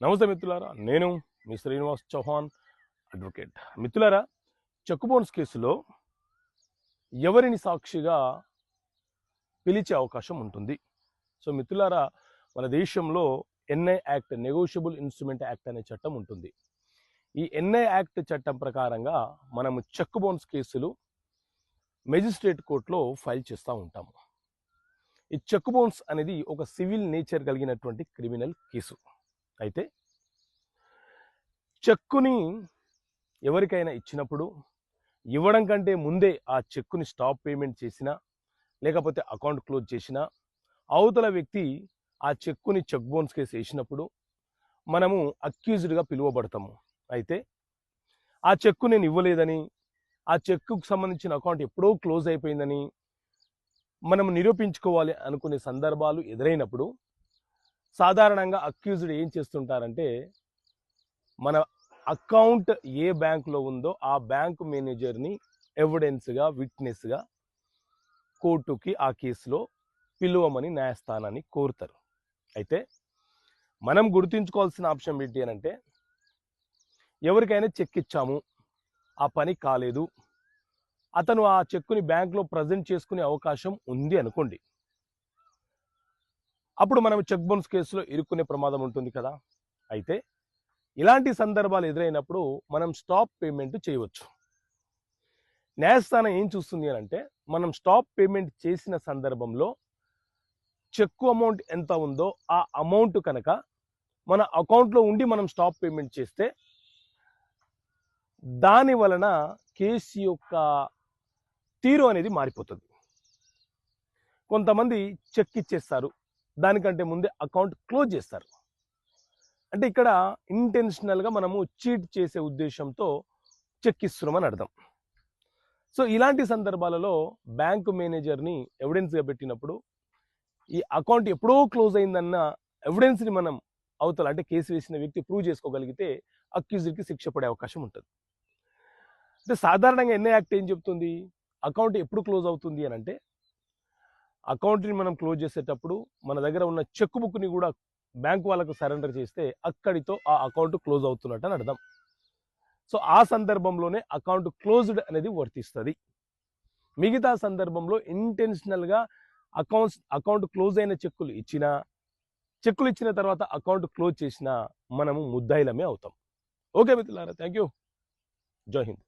నమస్తే మిత్రులారా, నేను మీ శ్రీనివాస్ చౌహాన్ అడ్వకేట్. మిత్రులారా, చెక్ బౌన్స్ కేసులో ఎవరిని సాక్షిగా పిలిచే అవకాశం ఉంటుంది? సో మిత్రులారా, మన దేశంలో NI act, negotiable instrument act అనే చట్టం ఉంటుంది. ఈ ఎన్ఐ యాక్ట్ చట్టం ప్రకారంగా మనము చెక్ బౌన్స్ కేసులు మెజిస్ట్రేట్ కోర్టులో ఫైల్ చేస్తూ ఉంటాము. ఈ చెక్ బౌన్స్ అనేది ఒక సివిల్ నేచర్ కలిగినటువంటి క్రిమినల్ కేసు. అయితే చెక్కుని ఎవరికైనా ఇచ్చినప్పుడు ఇవ్వడం కంటే ముందే ఆ చెక్కుని స్టాప్ పేమెంట్ చేసినా, లేకపోతే అకౌంట్ క్లోజ్ చేసినా, అవతల వ్యక్తి ఆ చెక్కుని చెక్ బౌన్స్ కేసు వేసినప్పుడు మనము అక్యూజ్డ్గా పిలువబడతాము. అయితే ఆ చెక్కు నేను ఇవ్వలేదని, ఆ చెక్కుకు సంబంధించిన అకౌంట్ ఎప్పుడో క్లోజ్ అయిపోయిందని మనం నిరూపించుకోవాలి అనుకునే సందర్భాలు ఎదురైనప్పుడు సాధారణంగా అక్యూజ్డ్ ఏం చేస్తుంటారంటే, మన అకౌంట్ ఏ బ్యాంకులో ఉందో ఆ బ్యాంకు మేనేజర్ని ఎవిడెన్స్గా, విట్నెస్గా కోర్టుకి ఆ కేసులో పిలువమని న్యాయస్థానాన్ని కోరుతారు. అయితే మనం గుర్తుంచుకోవాల్సిన అంశం ఏంటి అని అంటే, ఎవరికైనా చెక్ ఇచ్చాము, ఆ పని కాలేదు, అతను ఆ చెక్కుని బ్యాంకులో ప్రజెంట్ చేసుకునే అవకాశం ఉంది అనుకోండి, అప్పుడు మనం చెక్ బౌన్స్ కేసులో ఇరుక్కునే ప్రమాదం ఉంటుంది కదా. అయితే ఇలాంటి సందర్భాలు ఎదురైనప్పుడు మనం స్టాప్ పేమెంట్ చేయవచ్చు. న్యాయస్థానం ఏం చూస్తుంది అని అంటే, మనం స్టాప్ పేమెంట్ చేసిన సందర్భంలో చెక్కు అమౌంట్ ఎంత ఉందో ఆ అమౌంట్ కనుక మన అకౌంట్లో ఉండి మనం స్టాప్ పేమెంట్ చేస్తే దాని వలన కేసు యొక్క తీరు అనేది మారిపోతుంది. కొంతమంది చెక్ ఇచ్చేస్తారు, దానికంటే ముందే అకౌంట్ క్లోజ్ చేస్తారు. అంటే ఇక్కడ ఇంటెన్షనల్గా మనము చీట్ చేసే ఉద్దేశంతో చెక్ ఇస్తున్నామని అర్థం. సో ఇలాంటి సందర్భాలలో బ్యాంకు మేనేజర్ని ఎవిడెన్స్గా పెట్టినప్పుడు ఈ అకౌంట్ ఎప్పుడో క్లోజ్ అయిందన్న ఎవిడెన్స్ని మనం అవతల, అంటే కేసు వేసిన వ్యక్తి ప్రూవ్ చేసుకోగలిగితే అక్యూజ్డ్కి శిక్ష పడే అవకాశం ఉంటుంది. అంటే సాధారణంగా ఎన్ఐ యాక్ట్ ఏం చెప్తుంది, అకౌంట్ ఎప్పుడు క్లోజ్ అవుతుంది అని అంటే, అకౌంట్ని మనం క్లోజ్ చేసేటప్పుడు మన దగ్గర ఉన్న చెక్ బుక్ని కూడా బ్యాంక్ వాళ్ళకు సరెండర్ చేస్తే అక్కడితో ఆ అకౌంట్ క్లోజ్ అవుతున్నట్టు అని అర్థం. సో ఆ సందర్భంలోనే అకౌంట్ క్లోజ్డ్ అనేది వర్తిస్తుంది. మిగతా సందర్భంలో ఇంటెన్షనల్గా అకౌంట్ క్లోజ్ అయిన చెక్కులు ఇచ్చిన తర్వాత అకౌంట్ క్లోజ్ చేసినా మనము ముద్దాయిలమే అవుతాం. ఓకే మిత్రులారా, థ్యాంక్ యూ. జై హింద్.